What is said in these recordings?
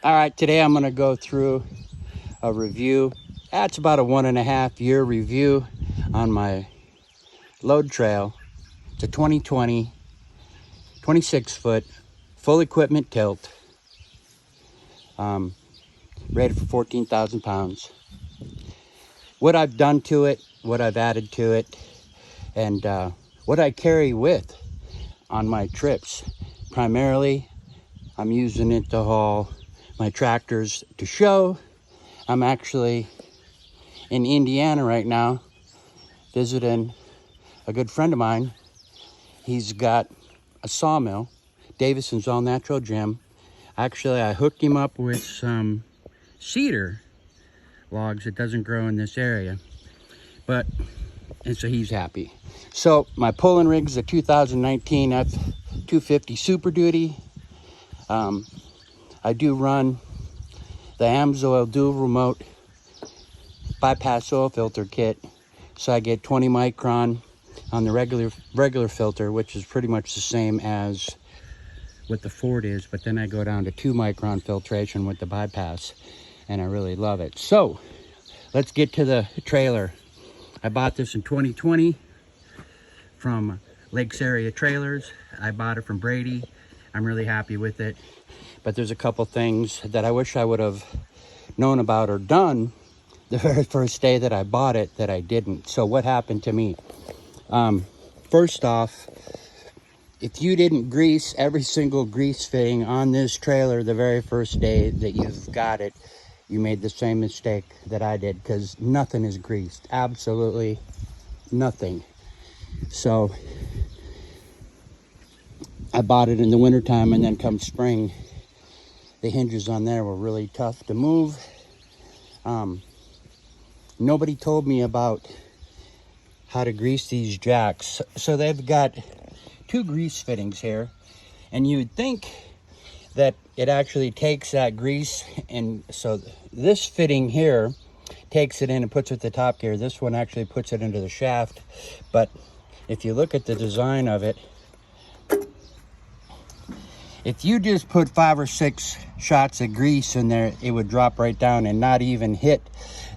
All right, today I'm going to go through a review. That's about a 1.5 year review on my LoadTrail. It's a 2020, 26-foot, full equipment tilt, rated for 14,000 pounds. What I've done to it, what I've added to it, and what I carry with on my trips. Primarily, I'm using it to haul my tractors to show. I'm actually in Indiana right now visiting a good friend of mine. He's got a sawmill, Davison's All Natural Gym. Actually, I hooked him up with some cedar logs. It doesn't grow in this area, and so he's happy. So my pulling rig is a 2019 F250 Super Duty. I do run the AMSOIL dual remote bypass oil filter kit, so I get 20 micron on the regular filter, which is pretty much the same as what the Ford is, but then I go down to 2 micron filtration with the bypass, and I really love it. So let's get to the trailer. I bought this in 2020 from Lakes Area Trailers. I bought it from Brady. I'm really happy with it, but there's a couple things that I wish I would have known about or done the very first day that I bought it that I didn't. So what happened to me? First off, if you didn't grease every single grease fitting on this trailer the very first day that you've got it, you made the same mistake that I did, because nothing is greased. Absolutely nothing. So I bought it in the wintertime, and then come spring, the hinges on there were really tough to move. Nobody told me about how to grease these jacks. So they've got 2 grease fittings here, and you'd think that it actually takes that grease, and so this fitting here takes it in and puts it at the top gear. This one actually puts it into the shaft. But if you look at the design of it, if you just put 5 or 6 shots of grease in there, it would drop right down and not even hit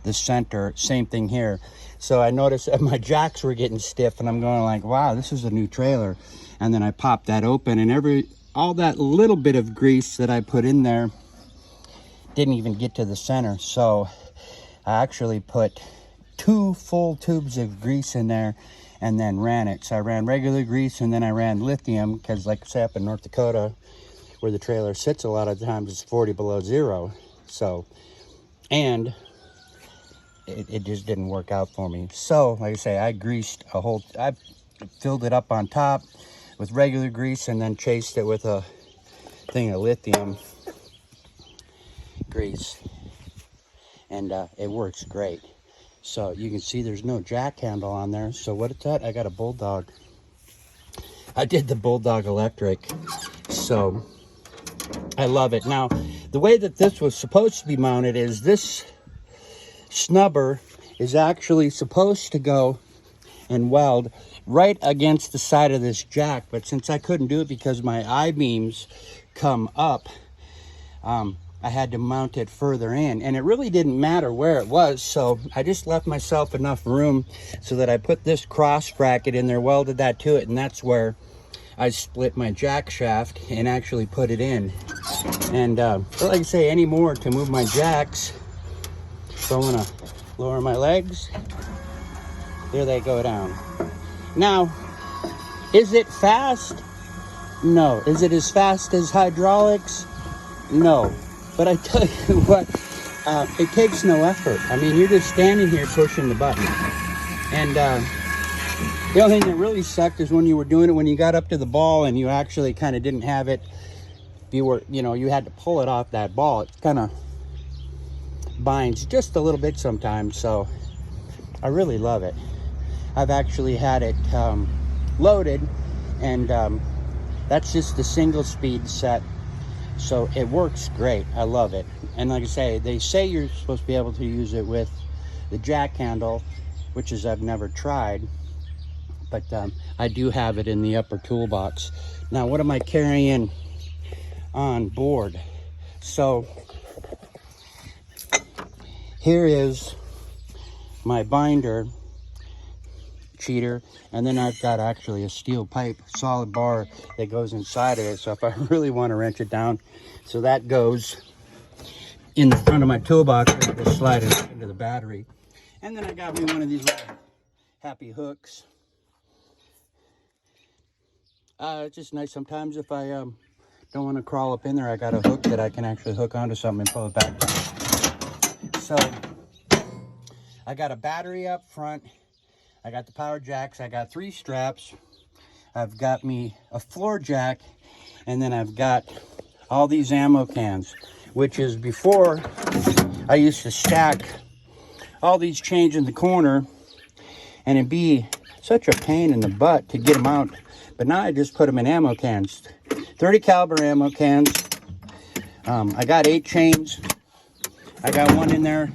the center. Same thing here. So I noticed that my jacks were getting stiff, and I'm going like, wow, this is a new trailer. And then I popped that open, and all that little bit of grease that I put in there didn't even get to the center. So I actually put 2 full tubes of grease in there and then ran it. So I ran regular grease, and then I ran lithium, because like I say, up in North Dakota where the trailer sits, a lot of times it's 40 below zero. So, and it just didn't work out for me. So like I say, I filled it up on top with regular grease, and then chased it with a thing of lithium grease, and it works great. So you can see there's no jack handle on there. So what it's at, I got a Bulldog. I did the Bulldog electric, so I love it. Now, the way that this was supposed to be mounted is this snubber is actually supposed to go and weld right against the side of this jack, but since I couldn't do it because my I-beams come up, I had to mount it further in, and it really didn't matter where it was. So I just left myself enough room so that I put this cross bracket in there, welded that to it, and that's where I split my jack shaft and actually put it in. And like I say, anymore to move my jacks, so I'm gonna lower my legs. There they go down. Now, is it fast? No. Is it as fast as hydraulics? No. But I tell you what, it takes no effort. I mean, you're just standing here pushing the button. And the only thing that really sucked is when you were doing it, when you got up to the ball and you actually kind of didn't have it, you had to pull it off that ball. It kind of binds just a little bit sometimes. So I really love it. I've actually had it loaded, and that's just the single speed set, so it works great. I love it. And like I say, they say you're supposed to be able to use it with the jack handle, which is I've never tried, but I do have it in the upper toolbox. Now, what am I carrying on board? So here is my binder cheater, and then I've got actually a steel pipe solid bar that goes inside of it. So if I really want to wrench it down, so that goes in the front of my toolbox, I just slide it into the battery. And then I got me one of these little happy hooks. It's just nice sometimes if I don't want to crawl up in there, I got a hook that I can actually hook onto something and pull it back down. So I got a battery up front, I got the power jacks, I got 3 straps, I've got me a floor jack, and then I've got all these ammo cans, which is before I used to stack all these chains in the corner, and it'd be such a pain in the butt to get them out. But now I just put them in ammo cans, 30 caliber ammo cans. I got 8 chains. I got one in there,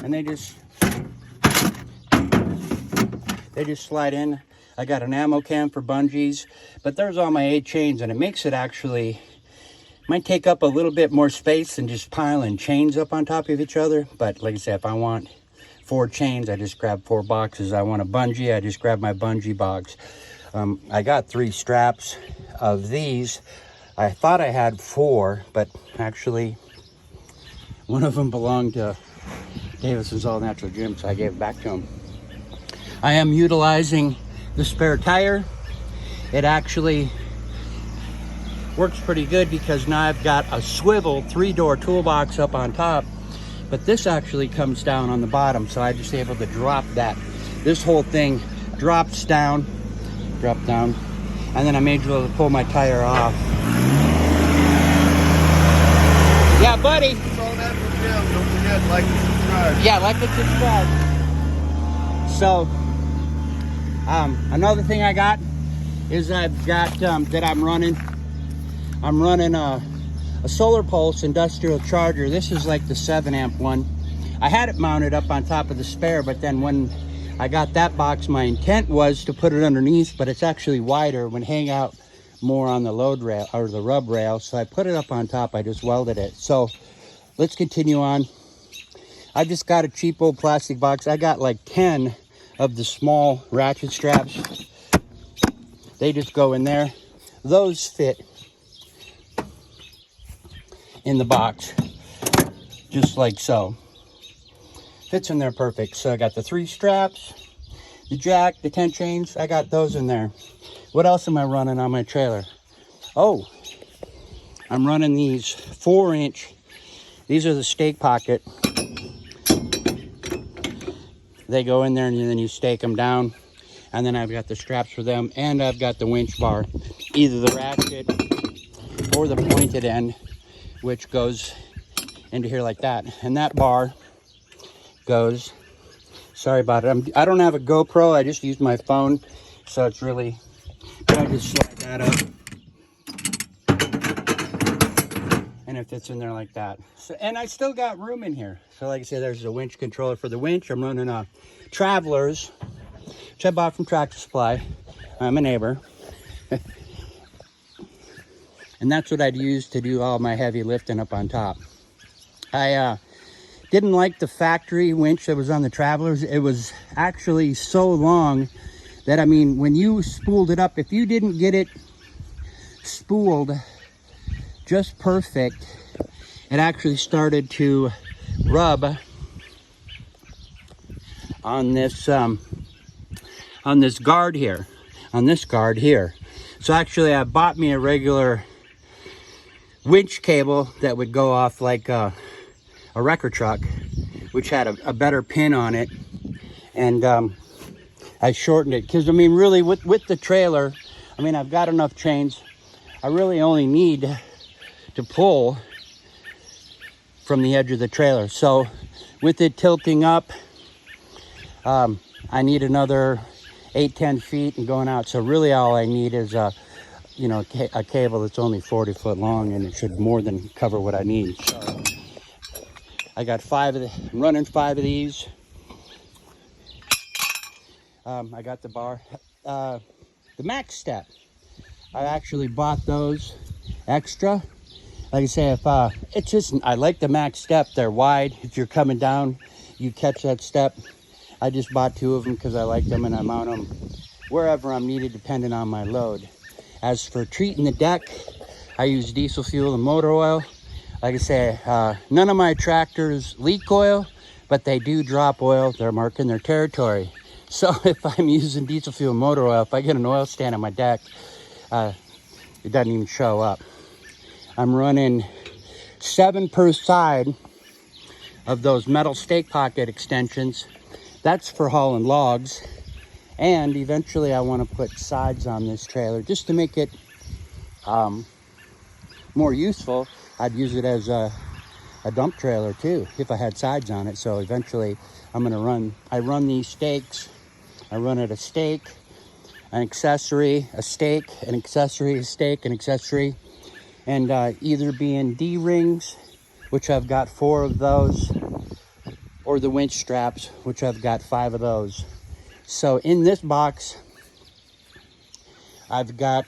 and they just slide in. I got an ammo can for bungees, but there's all my 8 chains, and it makes it actually, might take up a little bit more space than just piling chains up on top of each other. But like I said, if I want 4 chains, I just grab 4 boxes. I want a bungee, I just grab my bungee box. I got 3 straps of these. I thought I had 4, but actually one of them belonged to Davison's All Natural Gym, so I gave it back to him. I am utilizing the spare tire. It actually works pretty good because now I've got a swivel 3-door toolbox up on top, but this actually comes down on the bottom, so I'm just able to drop that. This whole thing drops down, and then I'm able to pull my tire off. Yeah, buddy. It's all natural gym. Don't forget, like and subscribe. Yeah, like and subscribe. So, another thing I got is I've got that I'm running a Solar Pulse industrial charger. This is like the 7 amp one. I had it mounted up on top of the spare, but then when I got that box, my intent was to put it underneath, but it's actually wider, would hang out more on the load rail or the rub rail. So I put it up on top, I just welded it. So let's continue on. I just got a cheap old plastic box. I got like 10 of the small ratchet straps. They just go in there. Those fit in the box, just like so. Fits in there perfect. So I got the 3 straps, the jack, the 10 chains. I got those in there. What else am I running on my trailer? Oh, I'm running these 4-inch. These are the stake pocket. They go in there and then you stake them down. And then I've got the straps for them, and I've got the winch bar, either the ratchet or the pointed end, which goes into here like that. And that bar goes, sorry about it, I don't have a GoPro, I just used my phone, so it's really, I just slide that up and it fits in there like that. So, and I still got room in here. So like I said, there's a winch controller for the winch. I'm running a Travelers, which I bought from Tractor Supply. I'm a neighbor. And that's what I'd use to do all my heavy lifting up on top. I didn't like the factory winch that was on the Travelers. It was actually so long that, I mean, when you spooled it up, if you didn't get it spooled just perfect, it actually started to rub on this guard here, on this guard here. So actually I bought me a regular winch cable that would go off like a wrecker truck, which had a better pin on it, and I shortened it because, I mean, really with the trailer, I mean, I've got enough chains. I really only need to pull from the edge of the trailer. So with it tilting up, I need another 8-10 feet and going out. So really all I need is a cable that's only 40 foot long, and it should more than cover what I need. So I got 5 of the, I'm running 5 of these. I got the bar, the Max Step. I actually bought those extra. like I say, if it's just, I like the max step. They're wide. If you're coming down, you catch that step. I just bought 2 of them because I like them, and I mount them wherever I'm needed depending on my load. As for treating the deck, I use diesel fuel and motor oil. Like I say, none of my tractors leak oil, but they do drop oil. They're marking their territory. So if I'm using diesel fuel and motor oil, if I get an oil stand on my deck, it doesn't even show up. I'm running 7 per side of those metal stake pocket extensions. That's for hauling logs. And eventually I want to put sides on this trailer just to make it more useful. I'd use it as a dump trailer too if I had sides on it. So eventually I'm going to I run these stakes. I run it a stake, an accessory, a stake, an accessory, a stake, an accessory, and either being D-rings, which I've got 4 of those, or the winch straps, which I've got 5 of those. So in this box, I've got,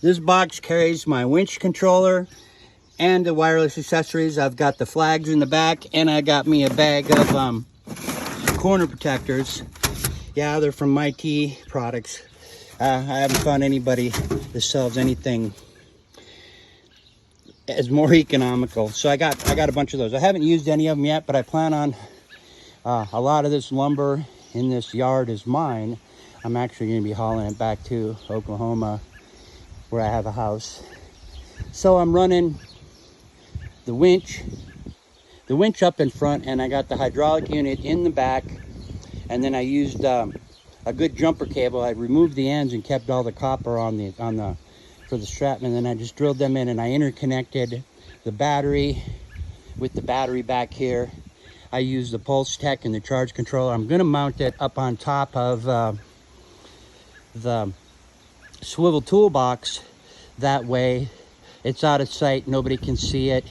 this box carries my winch controller and the wireless accessories. I've got the flags in the back, and I got me a bag of corner protectors. Yeah, they're from MIT products. I haven't found anybody that sells anything as more economical. So I got a bunch of those. I haven't used any of them yet, but I plan on, a lot of this lumber in this yard is mine. I'm actually going to be hauling it back to Oklahoma where I have a house. So I'm running the winch up in front, and I got the hydraulic unit in the back, and then I used a good jumper cable. I removed the ends and kept all the copper for the strap, and then I just drilled them in, and I interconnected the battery with the battery back here. I used the Pulse Tech and the charge controller. I'm going to mount it up on top of the swivel toolbox. That way it's out of sight, nobody can see it,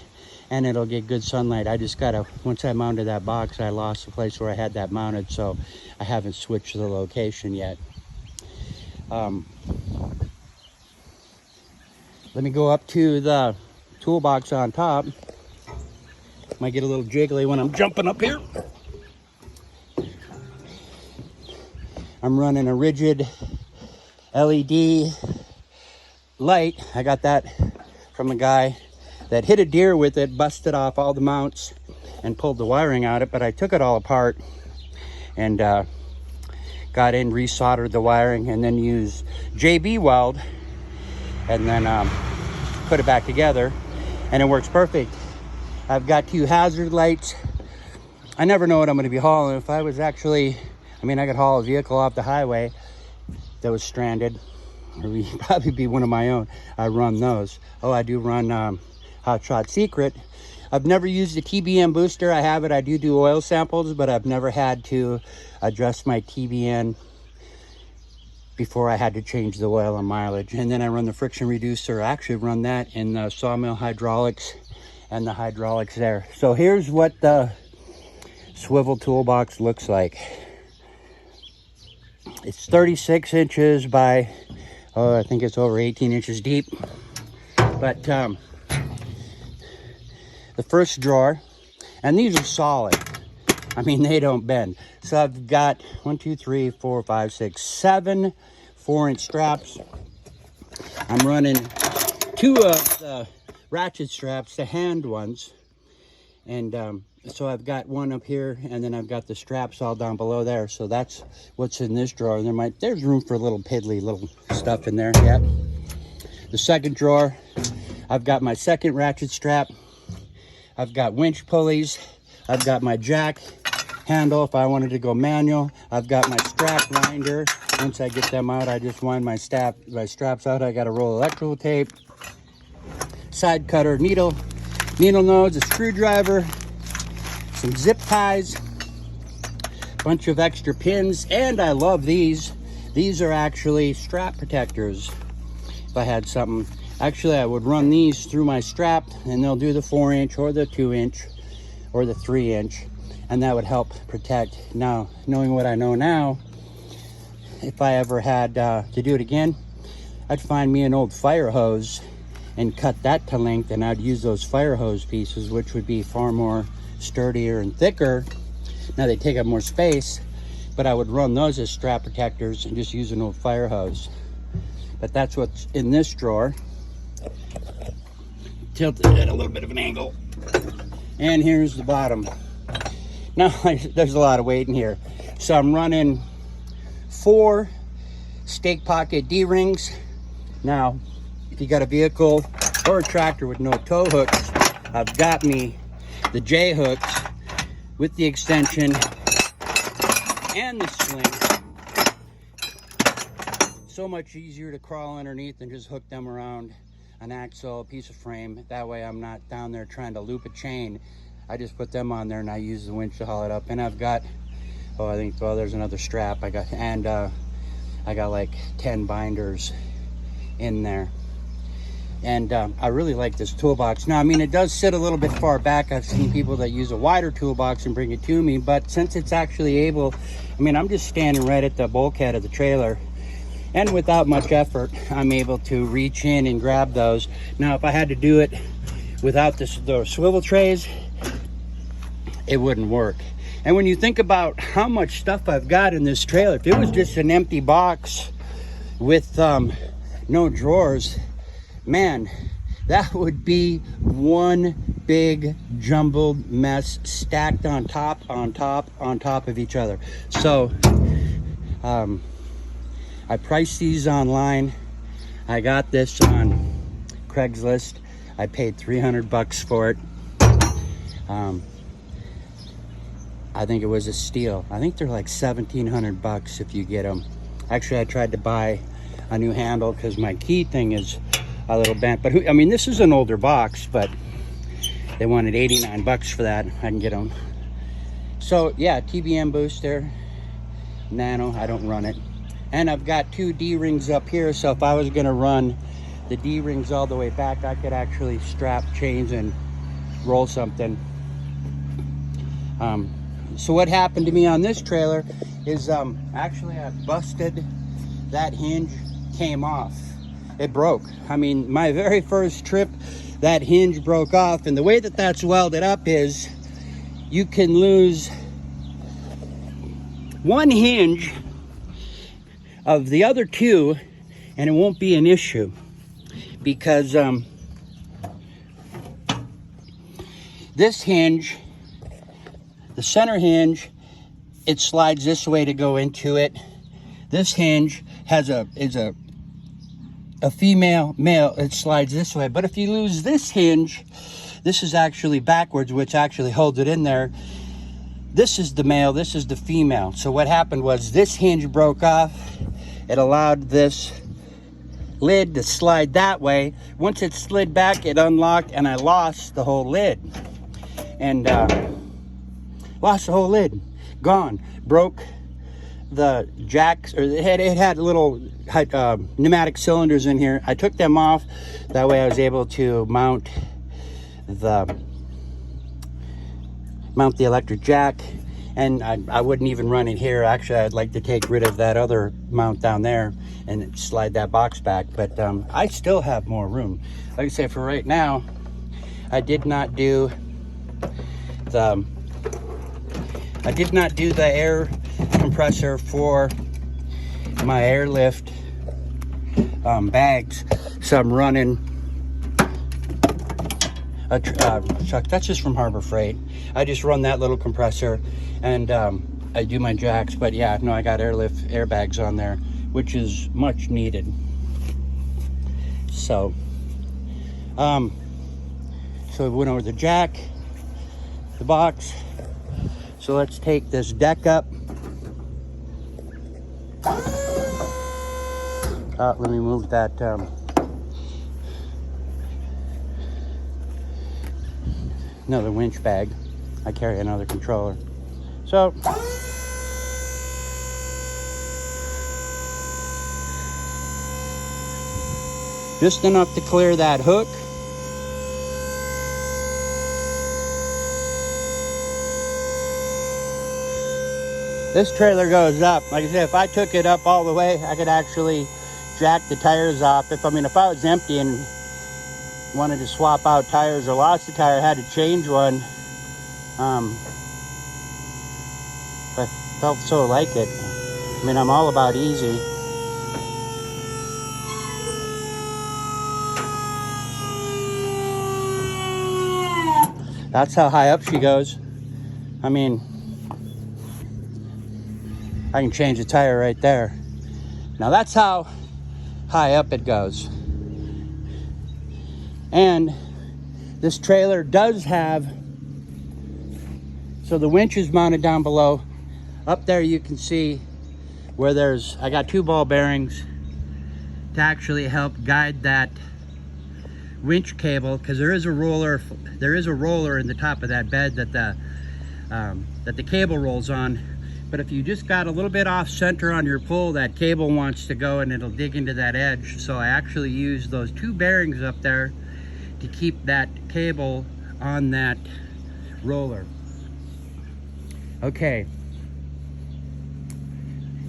and it'll get good sunlight. I just gotta, once I mounted that box, I lost the place where I had that mounted, so I haven't switched the location yet. Let me go up to the toolbox on top. Might get a little jiggly when I'm jumping up here. I'm running a rigid LED light. I got that from a guy that hit a deer with it, busted off all the mounts and pulled the wiring out of it, but I took it all apart and got in, resoldered the wiring, and then used JB weld and then put it back together, and it works perfect. I've got 2 hazard lights. I never know what I'm going to be hauling. If I was actually, I could haul a vehicle off the highway that was stranded, or it'd probably be one of my own. I run those. Oh, I do run Hot Shot Secret. I've never used the TBN booster. I have it. I do oil samples, but I've never had to adjust my TBN before I had to change the oil and mileage. And then I run the friction reducer. I actually run that in the sawmill hydraulics and the hydraulics there. So here's what the swivel toolbox looks like. It's 36 inches by, I think it's over 18 inches deep. But the first drawer, and these are solid. They don't bend. So I've got 1, 2, 3, 4, 5, 6, 7 4-inch straps. I'm running 2 of the ratchet straps, the hand ones, and so I've got one up here, and then I've got the straps all down below there. So that's what's in this drawer. And there's room for a little piddly little stuff in there. Yeah. The second drawer, I've got my second ratchet strap. I've got winch pulleys. I've got my jack handle if I wanted to go manual. I've got my strap winder. Once I get them out, I just wind my straps out. I got a roll of electrical tape, side cutter, needle nose, a screwdriver, some zip ties, bunch of extra pins, and I love these. These are actually strap protectors. If I had something, actually I would run these through my strap, and they'll do the 4-inch or the 2-inch or the 3-inch, and that would help protect. Now, knowing what I know now, if I ever had to do it again, I'd find me an old fire hose and cut that to length, and I'd use those fire hose pieces, which would be far more sturdier and thicker. Now they take up more space, but I would run those as strap protectors and just use an old fire hose. But that's what's in this drawer. Tilt it at a little bit of an angle. And here's the bottom. Now, there's a lot of weight in here. So I'm running 4 stake pocket D-rings. Now, if you got a vehicle or a tractor with no tow hooks, I've got me the J hooks with the extension and the sling. So much easier to crawl underneath and just hook them around an axle, a piece of frame. That way I'm not down there trying to loop a chain. I just put them on there and I use the winch to haul it up. And I've got, oh, I think, well, there's another strap I got, and I got like 10 binders in there. And I really like this toolbox. Now, I mean, it does sit a little bit far back. I've seen people that use a wider toolbox and bring it to me, but since it's actually able, I mean, I'm just standing right at the bulkhead of the trailer, and without much effort, I'm able to reach in and grab those. Now, if I had to do it without the swivel trays, it wouldn't work. And when you think about how much stuff I've got in this trailer, if it was just an empty box with no drawers, man, that would be one big jumbled mess stacked on top of each other. So I priced these online. I got this on Craigslist. I paid $300 for it. I think it was a steal. I think they're like $1,700 if you get them. Actually, I tried to buy a new handle because my key thing is a little bent. But I mean, this is an older box, but they wanted $89 for that. I can get them. So yeah, TBM booster, nano. I don't run it. And I've got 2 D-rings up here, so if I was gonna run the D-rings all the way back, I could actually strap chains and roll something. So what happened to me on this trailer is actually I busted that hinge, came off. It broke. I mean, my very first trip, that hinge broke off, and the way that that's welded up is you can lose one hinge of the other 2 and it won't be an issue, because this hinge, the center hinge, it slides this way to go into it. This hinge is a female, male, it slides this way. But if you lose this hinge, this is actually backwards, which actually holds it in there. This is the male, this is the female. So what happened was this hinge broke off. It allowed this lid to slide that way. Once it slid back, it unlocked, and I lost the whole lid. And lost the whole lid. Gone. Broke the jacks, or it had little pneumatic cylinders in here. I took them off. That way I was able to mount the electric jack. And I wouldn't even run it here. Actually, I'd like to take rid of that other mount down there and slide that box back. But I still have more room. Like I say, for right now, I did not do the air compressor for my airlift bags. So I'm running a truck. That's just from Harbor Freight. I just run that little compressor, and I do my jacks. But yeah, no, I got airlift airbags on there, which is much needed. So so we went over the jack, the box. So let's take this deck up. Let me move that another winch bag. I carry another controller. So just enough to clear that hook. This trailer goes up. Like I said, if I took it up all the way, I could actually jack the tires off. If I was empty and wanted to swap out tires or lost a tire, had to change one. I felt so like it. I mean, I'm all about easy. That's how high up she goes. I mean, I can change the tire right there. Now that's how high up it goes. And this trailer does have, so the winch is mounted down below. Up there you can see where there's, I got 2 ball bearings to actually help guide that winch cable, because there is a roller in the top of that bed that the cable rolls on. But if you just got a little bit off center on your pull, that cable wants to go and it'll dig into that edge. So I actually use those 2 bearings up there to keep that cable on that roller. Okay,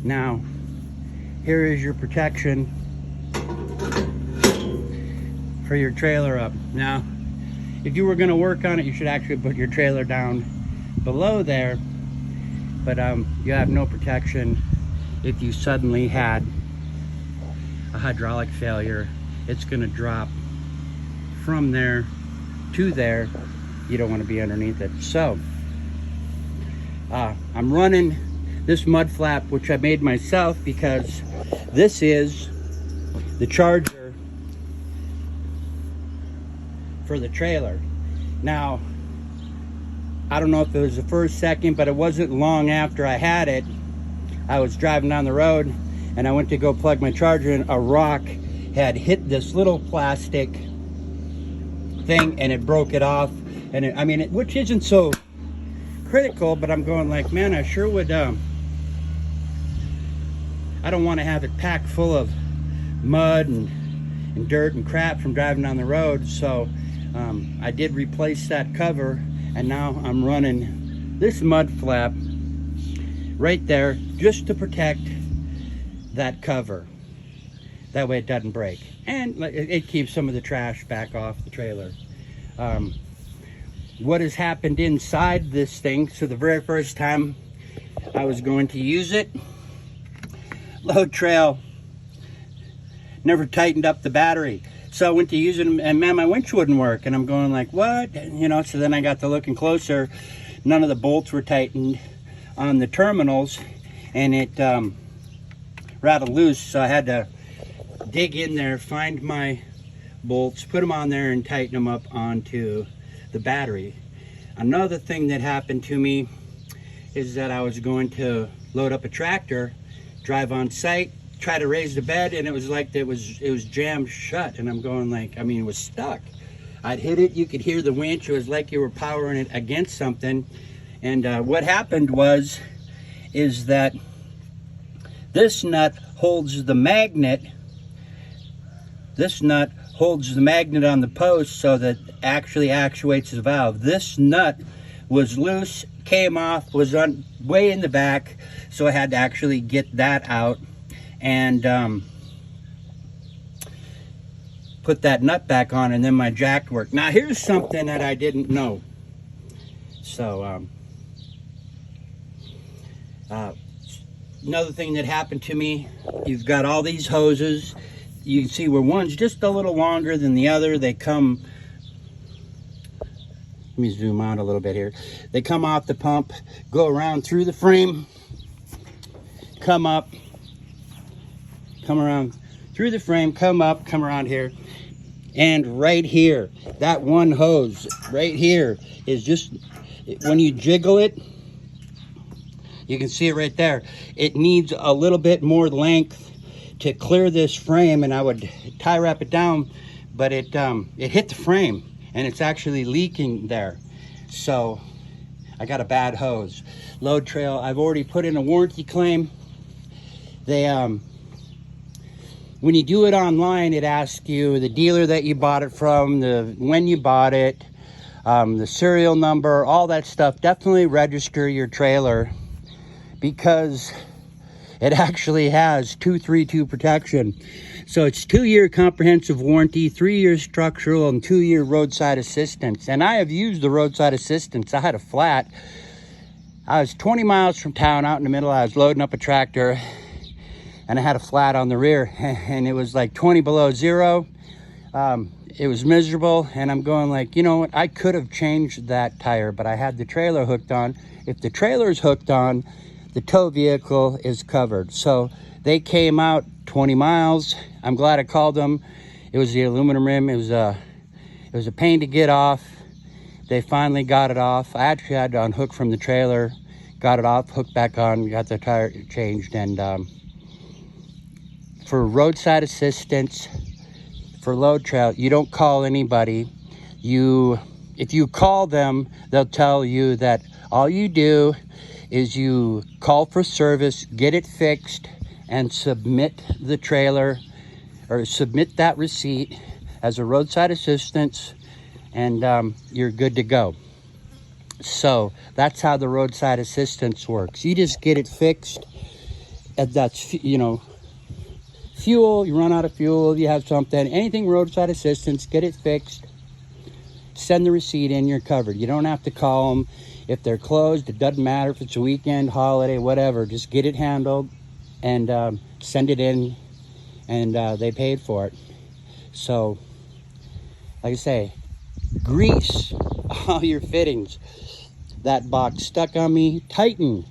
now here is your protection for your trailer up. Now, if you were going to work on it, you should actually put your trailer down below there, but you have no protection if you suddenly had a hydraulic failure. It's going to drop from there to there. You don't want to be underneath it. So I'm running this mud flap, which I made myself, because this is the charger for the trailer. Now, I don't know if it was the first second, but it wasn't long after I had it. I was driving down the road and I went to go plug my charger in. A rock had hit this little plastic thing and it broke it off. And it, I mean, which isn't so critical, but I'm going like, man, I sure would, I don't want to have it packed full of mud and dirt and crap from driving down the road. So I did replace that cover, and now I'm running this mud flap right there just to protect that cover. That way it doesn't break, and it keeps some of the trash back off the trailer. What has happened inside this thing, so the very first time I was going to use it, LoadTrail never tightened up the battery. So I went to use it, and man, my winch wouldn't work. And I'm going like, what? You know, so then I got to looking closer. None of the bolts were tightened on the terminals, and it rattled loose. So I had to dig in there, find my bolts, put them on there, and tighten them up onto the battery. Another thing that happened to me is that I was going to load up a tractor, drive on site, try to raise the bed, and it was like it was jammed shut. And I'm going like, I mean, it was stuck. I'd hit it, you could hear the winch. It was like you were powering it against something. And what happened is that this nut holds the magnet. This nut holds the magnet on the post, so that actually actuates the valve. This nut was loose, came off, was on way in the back, so I had to actually get that out and put that nut back on, and then my jack worked. Now here's something that I didn't know. So another thing that happened to me, you've got all these hoses. You can see where one's just a little longer than the other. They come, let me zoom out a little bit here. They come off the pump, go around through the frame, come up, come around through the frame, come up, come around here. And right here, that one hose right here is just, when you jiggle it, you can see it right there. It needs a little bit more length to clear this frame, and I would tie wrap it down, but it hit the frame and it's actually leaking there. So I got a bad hose. LoadTrail, I've already put in a warranty claim. They when you do it online, it asks you the dealer that you bought it from, when you bought it, the serial number, all that stuff. Definitely register your trailer, because it actually has 232 protection. So it's 2-year comprehensive warranty, 3-year structural, and 2-year roadside assistance. And I have used the roadside assistance. I had a flat. I was 20 miles from town out in the middle. I was loading up a tractor and I had a flat on the rear and it was like 20 below zero. It was miserable, and I'm going like, you know what, I could have changed that tire, but I had the trailer hooked on. If the trailer is hooked on, the tow vehicle is covered. So they came out 20 miles. I'm glad I called them. It was the aluminum rim. It was a pain to get off. They finally got it off. I actually had to unhook from the trailer, got it off, hooked back on, got the tire changed. And for roadside assistance, for LoadTrail, you don't call anybody. If you call them, they'll tell you that all you do is you call for service, get it fixed, and submit the trailer, or submit that receipt as a roadside assistance, and you're good to go. So that's how the roadside assistance works. You just get it fixed, and that's, you know, fuel, you run out of fuel, you have something, anything roadside assistance, get it fixed, send the receipt in, you're covered. You don't have to call them. If they're closed, it doesn't matter if it's a weekend, holiday, whatever, just get it handled and send it in, and they paid for it. So, like I say, grease all your fittings. That box stuck on me, tighten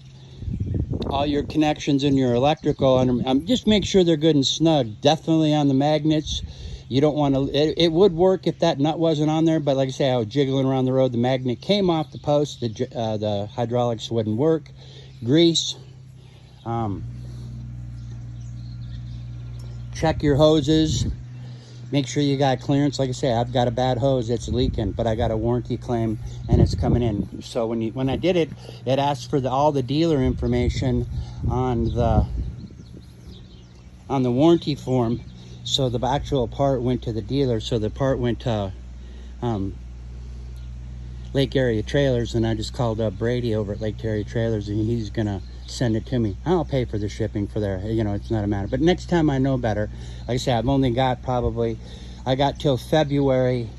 all your connections in your electrical, and just make sure they're good and snug. Definitely on the magnets. You don't want to, it would work if that nut wasn't on there, but like I say, I was jiggling around the road, the magnet came off the post, the hydraulics wouldn't work. Grease. Check your hoses. Make sure you got clearance. Like I say, I've got a bad hose that's leaking, but I got a warranty claim and it's coming in. So when I did it, it asked for all the dealer information on the warranty form. So the actual part went to the dealer. So the part went to Lake Area Trailers, and I just called up Brady over at Lake Area Trailers, and he's gonna send it to me. I'll pay for the shipping for there, you know, it's not a matter. But next time I know better. Like I said, I've only got I got till February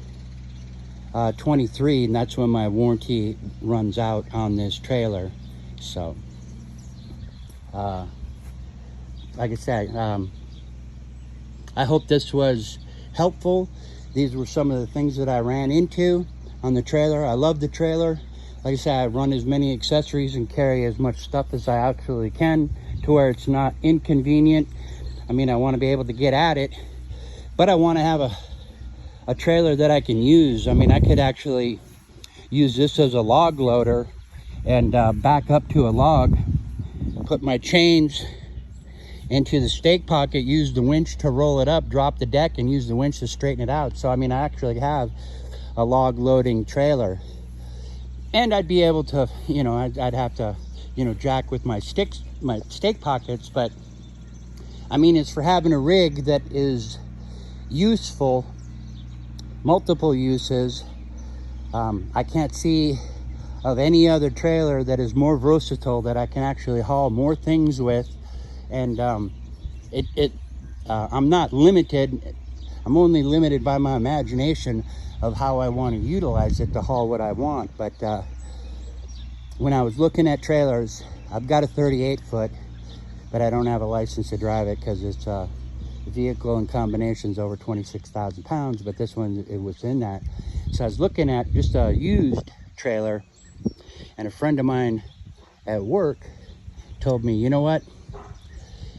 23, and that's when my warranty runs out on this trailer. So like I said, I hope this was helpful. These were some of the things that I ran into on the trailer. I love the trailer. Like I said, I run as many accessories and carry as much stuff as I actually can to where it's not inconvenient. I mean, I want to be able to get at it, but I want to have a trailer that I can use. I mean, I could actually use this as a log loader and back up to a log, put my chains into the stake pocket, use the winch to roll it up, drop the deck, and use the winch to straighten it out. So, I mean, I actually have a log loading trailer. And I'd be able to, you know, I'd have to, you know, jack with my stake pockets, but I mean, it's for having a rig that is useful, multiple uses. I can't see of any other trailer that is more versatile, that I can actually haul more things with. And I'm not limited. I'm only limited by my imagination of how I want to utilize it to haul what I want. But when I was looking at trailers, I've got a 38-foot, but I don't have a license to drive it because it's the vehicle and combinations over 26,000 pounds, but this one, it was in that. So I was looking at just a used trailer, and a friend of mine at work told me, you know what,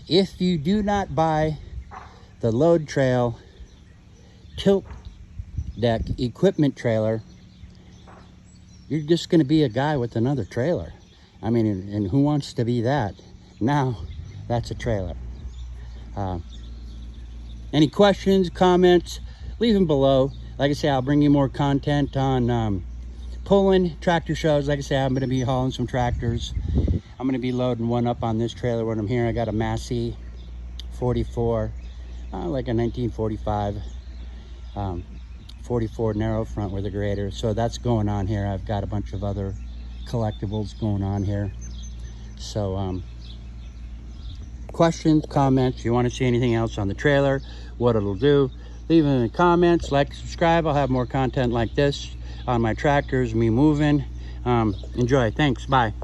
if you do not buy the LoadTrail tilt deck equipment trailer, you're just going to be a guy with another trailer. I mean, and who wants to be that? Now that's a trailer. Any questions, comments, leave them below. Like I say, I'll bring you more content on pulling tractor shows. Like I say, I'm going to be hauling some tractors. I'm going to be loading one up on this trailer when I'm here. I got a Massey 44, like a 1945 44 narrow front with a grader. So that's going on here. I've got a bunch of other collectibles going on here. So questions, comments, you want to see anything else on the trailer, what it'll do, leave it in the comments. Like, subscribe. I'll have more content like this on my tractors, me moving. Enjoy. Thanks. Bye.